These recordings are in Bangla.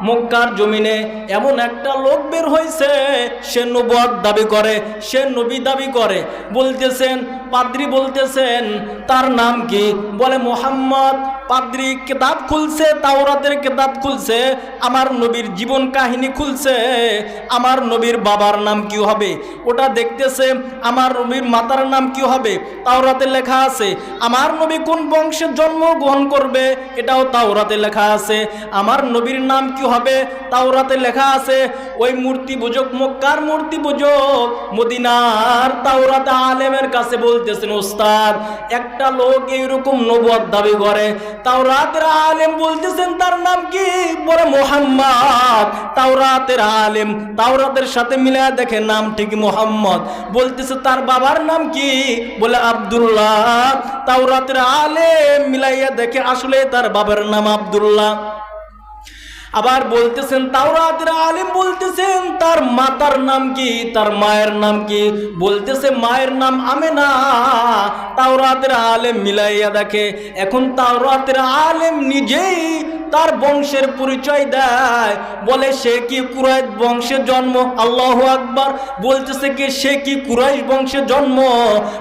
মক্কার জমিনে এমন একটা লোক বের হয়েছে, সে নবুয়ত দাবি করে, সে নবী দাবি করে। বলতেছেন পাদ্রী, বলতেছেন তার নাম কি? বলে মুহাম্মদ। পাদ্রী কিতাব খুলছে, তাওরাতের কিতাব খুলছে, আমার নবীর জীবন কাহিনী খুলছে, আমার নবীর বাবার নাম কি হবে ওটা দেখতেছে, আমার নবীর মাতার নাম কি হবে তাওরাতে লেখা আছে, আমার নবী কোন বংশে জন্মগ্রহণ করবে এটাও তাওরাতে লেখা আছে, আমার নবীর নাম কি হবে তাওরাতে লেখা আছে। ওই মূর্তি পূজক, মক্কার মূর্তি পূজক মদিনার তাওরাতে আলেমের কাছে বলতেছেন, ওস্তাদ একটা লোক এইরকম নবুয়ত দাবি করে, তাওরাতের আলেম বলতেছেন তার নাম কি? বলে মুহাম্মদ। তাওরাতের আলেম তাওরাতের সাথে মিলায় দেখে নাম ঠিক মুহাম্মদ। বলতেছে তার বাবার নাম কি? বলে আব্দুল্লাহ। তাওরাতের আলেম মিলাইয়া দেখে আসলে তার বাবার নাম আব্দুল্লাহ। আবার বলতেছেন তাওরাতের আলেম বলতেছেন তার মাতার নাম কি, তার মায়ের নাম কি? বলতেছে মায়ের নাম আমেনা। তাওরাতের আলেম মিলাইয়া দেখে, এখন তাওরাতের আলেম নিজেই তার বংশের পরিচয় দেয়, বলে সে কি কুরাইশ বংশে জন্ম? আল্লাহু আকবার। বলতেছে কি সে কি কুরাইশ বংশে জন্ম?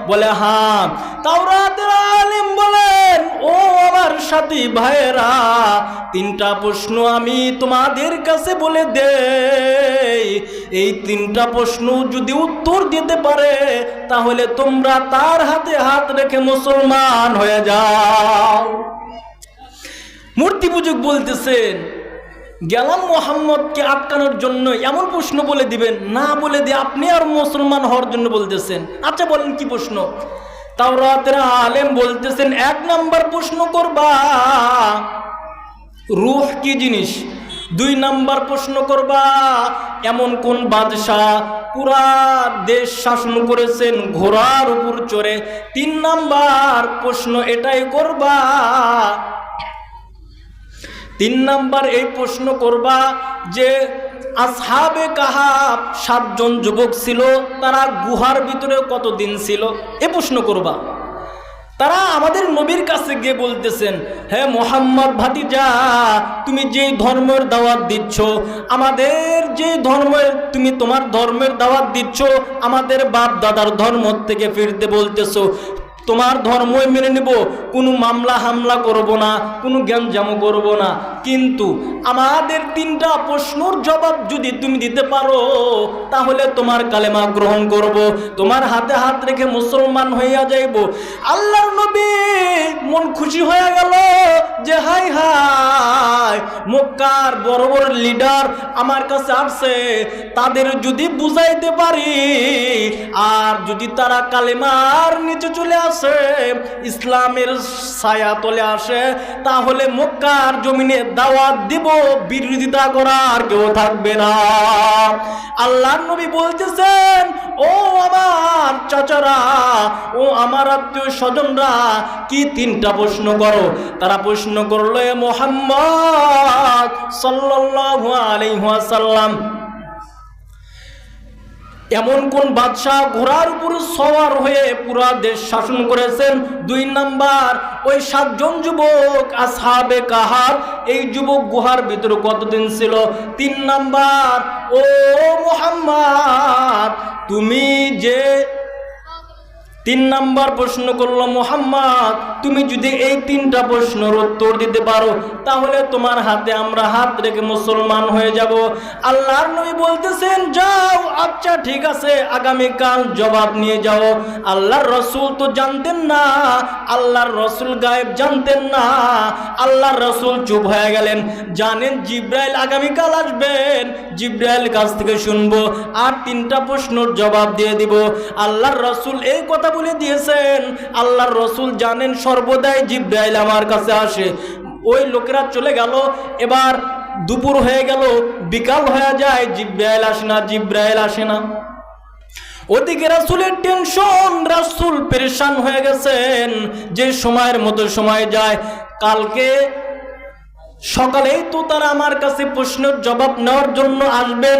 বলে হ্যাঁ। তাওরাতের আলেম বলেন, ও আমার সাথী ভাইয়েরা, তিনটা প্রশ্ন আমি তোমাদের কাছে বলে দেই, এই তিনটা প্রশ্ন যদি উত্তর দিতে পারে তাহলে তোমরা তার হাতে হাত রেখে মুসলমান হয়ে যাও। মূর্তি পূজক বলতেছেন, গেলাম মুহাম্মদকে আটকানোর জন্য, এমন প্রশ্ন বলে দিবেন না, বলে দিয়ে আপনি আর মুসলমান হওয়ার জন্য বলতেছেন। আচ্ছা বলেন কি প্রশ্ন? তাওরাতের আলেম বলতেছেন, এক নাম্বার প্রশ্ন করবা রূহ কি জিনিস, দুই নাম্বার প্রশ্ন করবা এমন কোন বাদশাহ পুরা দেশ শাসন করেছেন ঘোড়ার উপর চড়ে, তিন নাম্বার প্রশ্ন এটাই করবা, তিন নাম্বার এই প্রশ্ন করবা যে আসহাবে কাহাফ 7 জন যুবক ছিল, তারা গুহার ভিতরে কতদিন ছিল, এ প্রশ্ন করবা। তারা আমাদের নবীর কাছে গিয়ে বলতেছেন, হে মুহাম্মদ ভাতিজা, তুমি যেই ধর্মের দাওয়াত দিচ্ছ, আমাদের যে ধর্মের, তুমি তোমার ধর্মের দাওয়াত দিচ্ছ, আমাদের বাপ দাদার ধর্ম থেকে ফিরতে বলতেছো, তোমার ধর্মই মেনে নেব, কোনো মামলা হামলা করব না, কোনো জ্ঞানজামও করব না, কিন্তু আমাদের তিনটা প্রশ্নের জবাব যদি তুমি দিতে পারো তাহলে তোমার কালেমা গ্রহণ করব, তোমার হাতে হাত রেখে মুসলমান হইয়া যাইব। আল্লাহর নবী মন খুশি হয়ে গেল যে হাই হাই, মক্কার বড় বড় লিডার আমার কাছে আসছে, তাদের যদি বুঝাইতে পারি আর যদি তারা কালেমার নিচে চলে আসে, ইসলামের ছায়া তলে আসে, তাহলে মক্কার জমিনে দাওয়াত দিব, বিরোধিতা করার কেউ থাকবে না। আল্লাহর নবী বলতেছেন, ও আমার চাচারা, ও আমার আত্মীয় স্বজনরা, কি তিনটা প্রশ্ন করো? তারা প্রশ্ন করলো, এ মুহাম্মদ সাল্লাল্লাহু আলাইহি ওয়াসাল্লাম, এমন কোন বাদশাহ ঘোড়ার উপর সওয়ার হয়ে পুরা দেশ শাসন করেছেন? দুই নাম্বার, ওই 7 জন যুবক আসহাবে কাহাফ, এই যুবক গুহার ভিতরে কতদিন ছিল? তিন নাম্বার, ও মুহাম্মদ তুমি যে, তিন নাম্বার প্রশ্ন করলো, মুহাম্মদ তুমি যদি এই তিনটা প্রশ্নের উত্তর দিতে পারো তাহলে তোমার হাতে আমরা হাত রেখে মুসলমান হয়ে যাব। আল্লাহর নবী বলতেছেন, যাও, আচ্ছা ঠিক আছে, আগামীকাল জবাব নিয়ে যাও। আল্লাহর রসুল তো জানতেন না, আল্লাহর রসুল গায়েব জানতেন না, আল্লাহর রসুল চুপ হয়ে গেলেন। জানেন জিব্রাইল আগামীকাল আসবেন, জিব্রাইল কাছ থেকে শুনবো আর তিনটা প্রশ্নের জবাব দিয়ে দিব। আল্লাহর রসুল এই কথা বলে দিয়েছেন, আল্লাহর রসুল জানেন সর্বদাই জিব্রাইল আমার কাছে আসে। ওই লোকেরা চলে গেল, এবার দুপুর হয়ে গেল, বিকাল হয়ে যায়, জিব্রাইল আসে না, জিব্রাইল আসে না। ওদিকে রাসূলের টেনশন, রাসূল পেরেশান হয়ে গেছেন যে সময়ের মতো সময় যায়, কালকে সকালেই তো তারা আমার কাছে প্রশ্নের জবাব নেওয়ার জন্য আসবেন,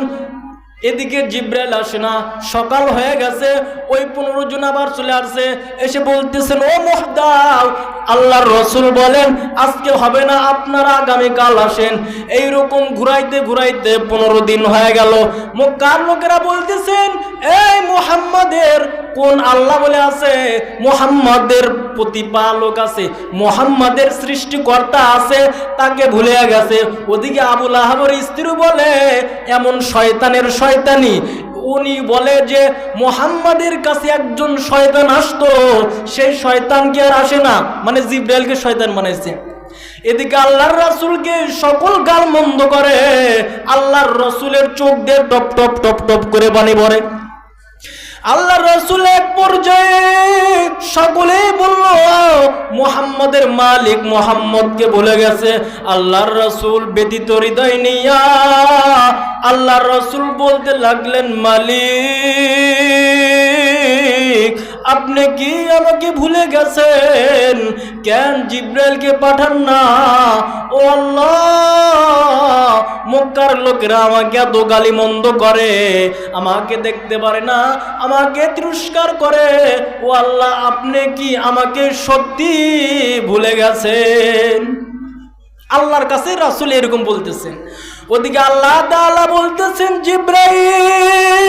এদিকে জিব্রাইল আসে না, সকাল হয়ে গেছে। ওই 15 জন আবার চলে আসছে, এসে বলতেছেন ও মুহদাও, আল্লাহর রসুল বলেন আজকে হবে না, আপনারা আগামীকাল আসেন। এইরকম ঘুরাইতে ঘুরাইতে 15 দিন হয়ে গেল। মক্কার লোকেরা বলতেছেন এই মুহাম্মাদের কোন আল্লাহ বলে আছে? মুহাম্মাদের প্রতিপালক আছে, মুহাম্মাদের সৃষ্টিকর্তা আছে, তাকে ভুলে গেছে। ওদিকে আবু লাহাবের স্ত্রী বলে এমন শয়তানের শয়তানি, উনি বলে যে মুহাম্মাদের কাছে একজন শয়তান আসতো, সেই শয়তান কি আর আসে না? মানে জিব্রাইলকে শয়তান বানাইছে। এদিকে আল্লাহর রাসূলকে সকল গাল মন্দ করে, আল্লাহর রাসূলের চোখ দিয়ে টপ টপ টপ টপ করে পানি পড়ে। আল্লাহর রাসূল এক পর্যায়ে সকলেই বলল মুহাম্মাদের মালিক মুহাম্মদকে ভুলে গেছে। আল্লাহর রাসূল ব্যতীত হৃদয় নিয়া আল্লাহর রাসূল বলতে লাগলেন মালিক আপনি কি আমাকে ভুলে গেছেন? কেন জিব্রাইলকে পাঠান না? ও আল্লাহ, মক্কার লোকেরা আমাকে এত গালি মন্দ করে, আমাকে দেখতে পারে না, আমাকে তিরস্কার করে। ও আল্লাহ, আপনি কি আমাকে সত্যি ভুলে গেছেন? আল্লাহর কাছে রাসূল এরকম বলতেছেন। ওদিকে আল্লাহ তাআলা বলতেছেন জিব্রাইল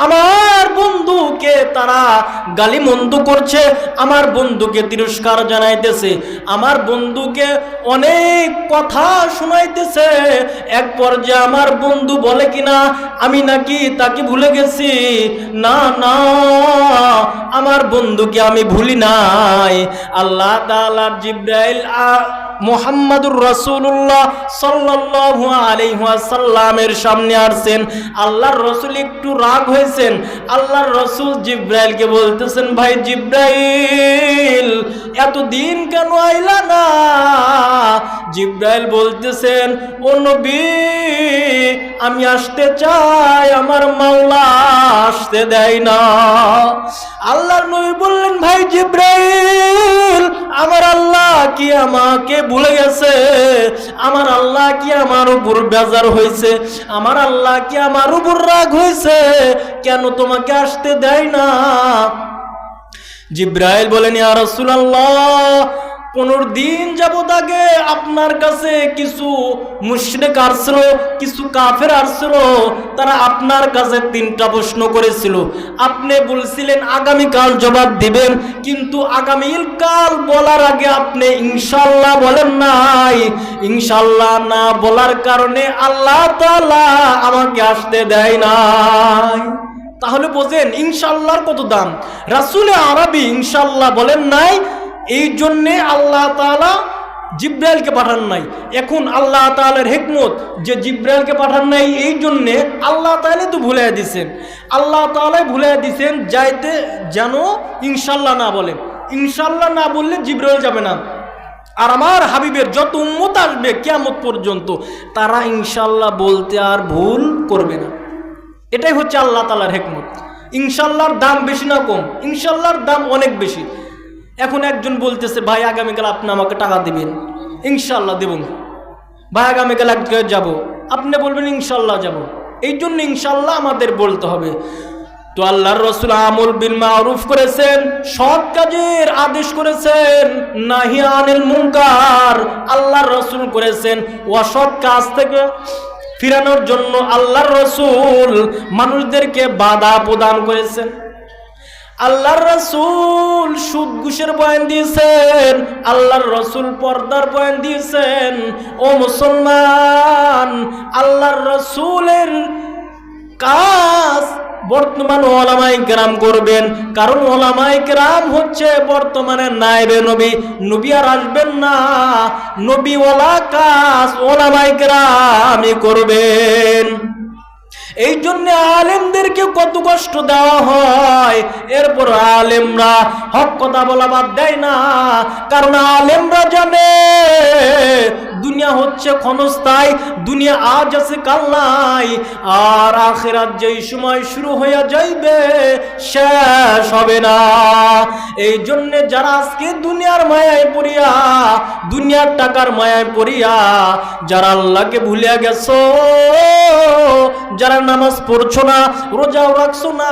আমার বন্ধুকে তারা গালিমন্দ করছে, আমার বন্ধুকে তিরস্কার জানাইতেছে, আমার বন্ধুকে অনেক কথা শোনাইতেছে। এক পর্যায়ে আমার বন্ধু বলে কিনা আমি নাকি তাকে ভুলে গেছি। না না, আমার বন্ধুকে আমি ভুলি নাই। আল্লাহ তাআলা জিব্রাইল মুহাম্মাদুর রাসূলুল্লাহ সাল্লাল্লাহু আলাইহি ওয়াসাল্লামের সামনে আসছেন। আল্লাহর রাসূল একটু রাগ হয়েছেন। আল্লাহর রাসূল জিব্রাইলকে বলতেছেন ভাই জিব্রাইল এতদিন কেন আইলা না? জিব্রাইল বলতেছেন ও নবী আমি আসতে চাই, আমার মাওলা আসতে দেয় না। আল্লাহর নবী বললেন ভাই জিব্রাইল আমার আল্লাহ কি আমাকে ভুলে গেছে? আমার আল্লাহ কি আমার উপর বেজার হয়েছে? আমার আল্লাহ কি আমার উপর রাগ হয়েছে? কেন তোমাকে আসতে দেয় না? জিব্রাইল বলেন ইয়া রাসূলুল্লাহ 15 দিন যাবত আগে আপনার কাছে কিছু মুশরিক আসছিল, কিছু কাফের আসছিল, তারা আপনার কাছে 3টা প্রশ্ন করেছিল। আপনি বলছিলেন আগামীকাল জবাব দিবেন, কিন্তু আগামীকাল বলার আগে আপনি ইনশাআল্লাহ বলেন নাই। ইনশাআল্লাহ না বলার কারণে আল্লাহ তাআলা আমাকে আসতে দেয় নাই। তাহলে বোঝেন ইনশাআল্লাহর কত দাম। রাসূলে আরবি ইনশাআল্লাহ বলেন নাই, এই জন্যে আল্লাহ তাআলা জিব্রাইলকে পাঠান নাই। এখন আল্লাহ তাআলার হিকমত যে জিব্রাইলকে পাঠান নাই, এই জন্যে আল্লাহ তাআলা তো ভুলে দিয়েছেন। আল্লাহ তাআলা ভুলে দিয়েছেন যাইতে যেন ইনশাআল্লাহ না বলে। ইনশাআল্লাহ না বললে জিব্রাইল যাবে না। আর আমার হাবিবের যত উম্মত আসবে কিয়ামত পর্যন্ত তারা ইনশাআল্লাহ বলতে আর ভুল করবে না। এটাই হচ্ছে আল্লাহ তাআলার হিকমত। ইনশাআল্লাহর দাম বেশি না কম? ইনশাআল্লাহর দাম অনেক বেশি। এখন একজন বলতেছে ভাই আগামীকাল আপনি আমাকে টাকা দিবেন, ইনশাআল্লাহ দেব। ভাই আগামীকাল এক জায়গায় যাবো, আপনি বলবেন ইনশাআল্লাহ যাব। এই জন্য ইনশাআল্লাহ আমাদের বলতে হবে। তো আল্লাহর রাসূল আমল বিল মারুফ করেছেন, সৎ কাজের আদেশ করেছেন, নাহি আনিল মুনকার আল্লাহর রাসূল করেছেন। অসৎ কাজ থেকে ফিরানোর জন্য আল্লাহর রাসূল মানুষদেরকে বাধা প্রদান করেছেন। আল্লাহর রাসূল সুদ ঘুষের বয়ান দিয়েছেন, আল্লাহর রাসূল পর্দার বয়ান দিয়েছেন। ও মুসলমান, আল্লাহর রাসূলের কাজ বর্তমান ওলামায়ে কেরাম করবেন, কারণ ওলামায়ে কেরাম হচ্ছে বর্তমানে নায়েবে নবী। নবী আর আসবেন না, নবী ওয়ালা কাজ ওলামায়ে কেরামই করবেন। এই জন্য আলেমদেরকে কত কষ্ট দেওয়া হয়, এরপর আলেমরা হক কথা বলা বাদ দেয় না। কারণ আলেমরা জানে দুনিয়া দুনিয়া হচ্ছে ক্ষণস্থায়ী, দুনিয়া আজ আছে কাল নাই, আর আখিরাত যেই সময় শুরু হয়ে যাইবে শেষ হবে না। এই জন্য যারা আজকে দুনিয়ার মায়ায় পড়িয়া, দুনিয়ার টাকার মায়ায় পড়িয়া যারা আল্লাহকে ভুলিয়া গেছো, যারা নামাজ পড়ছো না, রোজাও রাখছো না,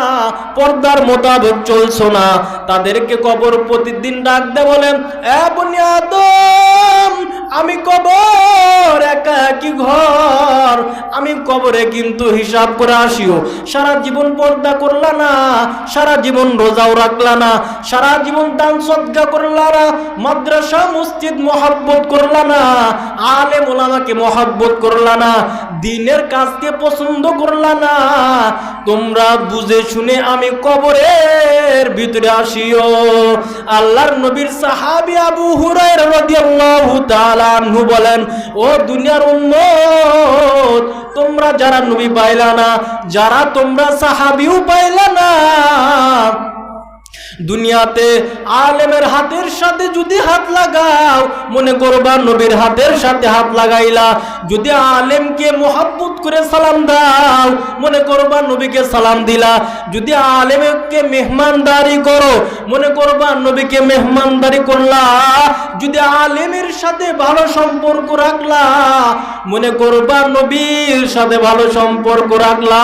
পর্দার মোতাবেক চলছো না, তাদেরকে কবর প্রতিদিন ডাক দে বলেন, এ বনি আদম, আমি কবর একা একই ঘর, আমি কবরে কিন্তু হিসাব করে আসিও। সারা জীবন পর্দা করলা না, সারা জীবন রোজাও রাখলা না, সারা জীবন দান সদকা করলা না, মাদ্রাসা মসজিদ মহব্বত করলা না, আলেম ওলামাকে মহব্বত করলা না, দ্বীনের কাজকে পছন্দ করলা না, তোমরা বুঝে শুনে আমি কবরের ভিতরে আসিও। আল্লাহর নবীর সাহাবী আবু হুরায়রা রাদিয়াল্লাহু তাআলা আনহু বলেন, ও দুনিয়ার উম্মত, তোমরা যারা নবী পাইলা না, যারা তোমরা সাহাবীও পাইলা না, দুনিয়াতে আলেমের হাতের সাথে যদি হাত লাগাও, মনে করবা নবীর হাতের সাথে হাত লাগাইলা। যদি আলেমকে মোহাব্বত করে সালাম দাও, মনে করবা নবীকে সালাম দিলা। যদি আলেমকে মেহমানদারি করো, মনে করবা নবীকে মেহমানদারি করলা। যদি আলেমের সাথে ভালো সম্পর্ক রাখলা, মনে করবা নবীর সাথে ভালো সম্পর্ক রাখলা।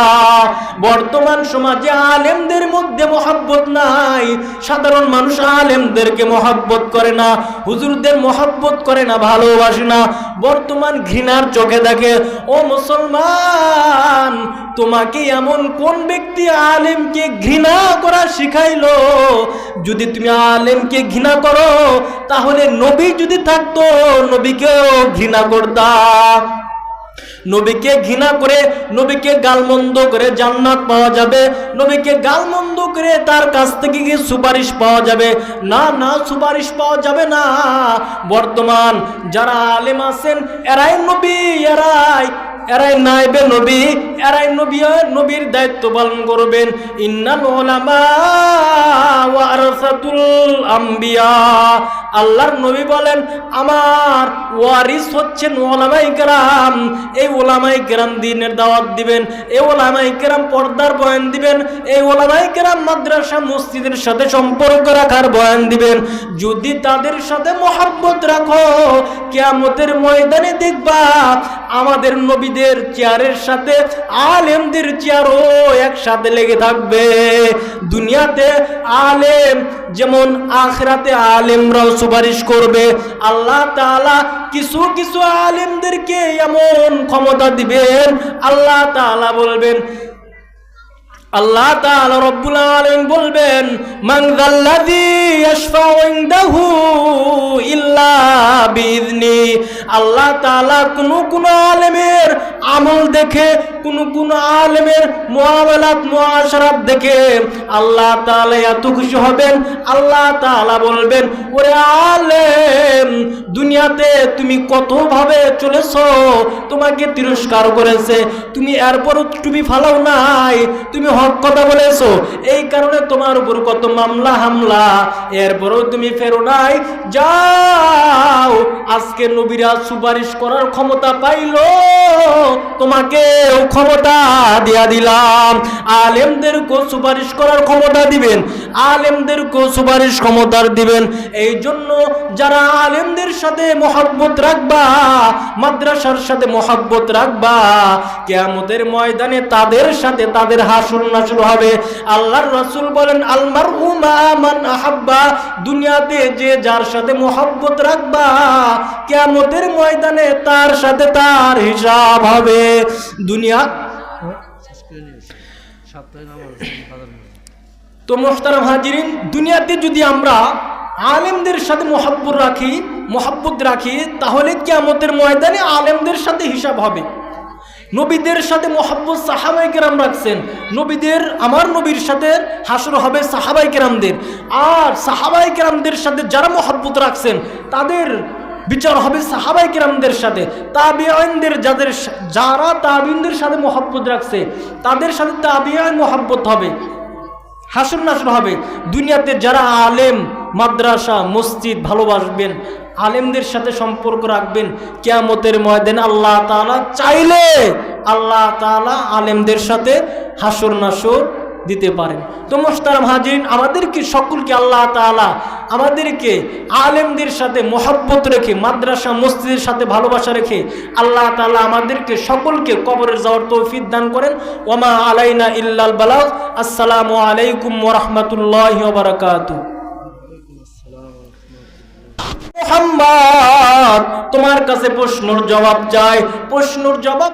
বর্তমান সমাজে আলেমদের মধ্যে মোহাব্বত নাই, সাধারণ মানুষ আলেমদেরকে মহব্বত করে না, হুজুরদের মহব্বত করে না, ভালোবাসে না, বর্তমান ঘৃণার চোখে দেখে। ও মুসলমান, তোমাকে এমন কোন ব্যক্তি আলেমকে ঘৃণা করা শিখাইলো? যদি তুমি আলেমকে ঘৃণা করো, তাহলে নবী যদি থাকতো, নবীকেও ঘৃণা করতা। নবীকে ঘৃণা করে, নবীকে গালমন্দ করে জান্নাত পাওয়া যাবে? নবীকে গালমন্দ করে তার কাছ থেকে কি সুপারিশ পাওয়া যাবে? না না, সুপারিশ পাওয়া যাবে না। বর্তমান যারা আলেম আছেন, এরাই নবী, এরাই নাইবে নবী, এরাই নবীর দায়িত্ব পালন করবেন। ইন্নাল উলামা ওয়ারাসাতুল আম্বিয়া, আল্লাহর নবী বলেন, আমার ওয়ারিস হচ্ছেন ওলামায়ে কেরাম। এই ওলামায়ে কেরাম দ্বীনের দাওয়াত দিবেন, এই ওলামায়ে কেরাম পর্দার বয়ান দিবেন, এই ওলামায়ে কেরাম মাদ্রাসা মসজিদের সাথে সম্পর্ক রাখার বয়ান দিবেন। যদি তাদের সাথে মহব্বত রাখো, কিয়ামতের ময়দানে দেখবা আমাদের নবীদের চেয়ারের সাথে আলেমদের চেয়ারও একসাথে লেগে থাকবে। দুনিয়াতে আলেম যেমন, আখিরাতে আলেমরাও সুপারিশ করবে। আল্লাহ তাআলা কিছু কিছু আলেমদেরকে এমন ক্ষমতা দিবেন, আল্লাহ তাআলা বলবেন, আল্লাহ তাআলা রব্বুল আলামিন বলবেন, মান যাল্লাযী ইয়াশফাউ ইনদাহু ইল্লা বিইذনি। আল্লাহ তাআলা কোন আলেমের আমল দেখে, কোন আলেমের মুআমালাত মুআশারাত দেখে আল্লাহ তাআলা এত খুশি হবেন, আল্লাহ তাআলা বলবেন, ওরে আলেম, দুনিয়াতে তুমি কতভাবে চলেছো, তোমাকে তিরস্কার করেছে, তুমি এরপরও টুপি ফালাও নাই, তুমি হক কথা বলেছো, এই কারণে তোমার উপর কত মামলা হামলা, এরপরও তুমি ফেরো নাই। যাও, আজকে নবীরা সুপারিশ করার ক্ষমতা পাইলো, তোমাকেও ক্ষমতা দিয়া দিলাম। আলেমদেরকেও সুপারিশ করার ক্ষমতা দিবেন, আলেমদেরকেও সুপারিশ ক্ষমতার দিবেন। এই জন্য যারা আলেমদের সাথে মহব্বত রাখবা, মাদ্রাসার সাথে মহব্বত রাখবা, কিয়ামতের ময়দানে তাদের সাথে তাদের হাসর নাসর হবে। আল্লাহর রাসূল বলেন, আল মারউ মা মান আহাব্বা, দুনিয়াতে যে যার সাথে মহব্বত রাখবা, কিয়ামতের ময়দানে তার সাথে তার হিসাব হবে। দুনিয়া তো মুহতারাম হাজিরিন, দুনিয়াতে যদি আমরা আলেমদের সাথে মহব্বত রাখি, তাহলে কিয়ামতের ময়দানে আলেমদের সাথে হিসাব হবে। নবীদের সাথে মহব্বত সাহাবায়ে কেরাম রাখছেন, আমার নবীর সাথে হাসর হবে সাহাবায়ে কেরামদের, আর সাহাবায়ে কেরামদের সাথে যারা মহব্বত রাখছেন তাদের বিচার হবে সাহাবায়ে কেরামদের সাথে। তাবিঈনদের যারা তাবিঈনদের সাথে মহব্বত রাখছে, তাদের সাথে তাবিঈন মহব্বত হবে, হাসর নাসর হবে। দুনিয়াতে যারা আলেম মাদ্রাসা মসজিদ ভালোবাসবেন, আলেমদের সাথে সম্পর্ক রাখবেন। কিয়ামতের ময়দানে আল্লাহ তাআলা চাইলে আল্লাহ তাআলা আলেমদের সাথে হাসর নাসর দিতে পারেন। তো মোহতারাম হাজিরিন, আমাদেরকে সকলকে আল্লাহ তাআলা আমাদেরকে আলেমদের সাথে মহব্বত রেখে, মাদ্রাসা মসজিদের সাথে ভালোবাসা রেখে আল্লাহ তাআলা আমাদেরকে সকলকে কবরে যাওয়ার তৌফিক দান করেন। ওমা আলাইনা ইল্লাল বালাগ। আসসালামু আলাইকুম ওয়া রাহমাতুল্লাহি ওয়া বারাকাতুহু। মুহাম্মদ, তোমার কাছে প্রশ্নের জবাব চাই, প্রশ্নের জবাব